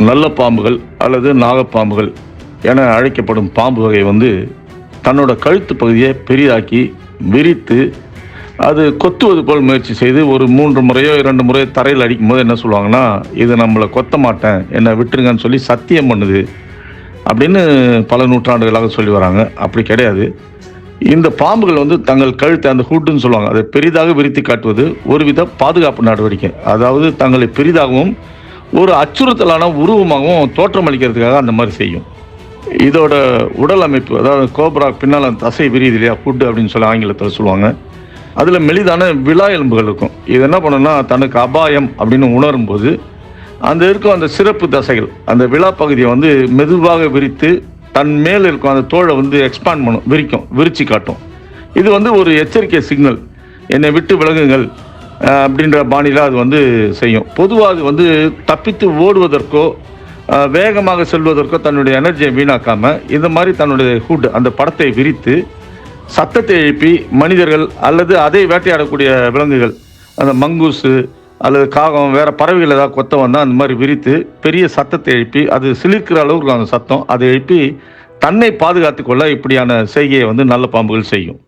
நல்ல பாம்புகள் அல்லது நாகப்பாம்புகள் என அழைக்கப்படும் பாம்பு வகை வந்து தன்னோட கழுத்து பகுதியை பெரிதாக்கி விரித்து அது கொத்துவது போல் முயற்சி செய்து ஒரு 3 முறையோ 2 முறையோ தரையில் அடிக்கும்போது என்ன சொல்லுவாங்கன்னா, இது நம்மளை கொத்த மாட்டேன், என்னை விட்டுருங்கன்னு சொல்லி சத்தியம் பண்ணுது அப்படின்னு பல நூற்றாண்டுகளாக சொல்லி வராங்க. அப்படி கிடையாது. இந்த பாம்புகள் வந்து தங்கள் கழுத்தை, அந்த ஹூட்டுன்னு சொல்லுவாங்க, அதை பெரிதாக விரித்து காட்டுவது ஒருவித பாதுகாப்பு நடவடிக்கை. அதாவது தங்களை பெரிதாகவும் ஒரு அச்சுறுத்தலான உருவமாகவும் தோற்றமளிக்கிறதுக்காக அந்த மாதிரி செய்யும். இதோட உடல் அமைப்பு, அதாவது கோப்ரா பின்னால் தசை விரியுது இல்லையா, ஹுட் அப்படின்னு சொல்லி ஆங்கிலத்தில் சொல்லுவாங்க. அதில் மெலிதான விலா எலும்புகள் இருக்கும். இது என்ன பண்ணுன்னா, தனக்கு அபாயம் அப்படின்னு உணரும்போது அந்த இருக்கும் அந்த சிறப்பு தசைகள், அந்த விலா பகுதியை வந்து மெதுவாக விரித்து தன் மேல் இருக்கும் அந்த தோலை வந்து எக்ஸ்பாண்ட் பண்ணும், விரிச்சு காட்டும். இது வந்து ஒரு எச்சரிக்கை சிக்னல், என்னை விட்டு விலகுங்கள் அப்படின்ற பாணியில் அது வந்து செய்யும். பொதுவாக அது வந்து தப்பித்து ஓடுவதற்கோ வேகமாக செல்வதற்கோ தன்னுடைய எனர்ஜியை வீணாக்காமல் இந்த மாதிரி தன்னுடைய ஹுட், அந்த படத்தை விரித்து சத்தத்தை எழுப்பி மனிதர்கள் அல்லது அதை வேட்டையாடக்கூடிய விலங்குகள், அந்த மங்கூஸு அல்லது காகம், வேறு பறவைகள் ஏதாவது கொத்த வந்தால் அந்த மாதிரி விரித்து பெரிய சத்தத்தை எழுப்பி, அது சிலிர்க்கிற அளவுக்கு அந்த சத்தம், அதை எழுப்பி தன்னை பாதுகாத்து கொள்ள இப்படியான செய்கையை வந்து நல்ல பாம்புகள் செய்யும்.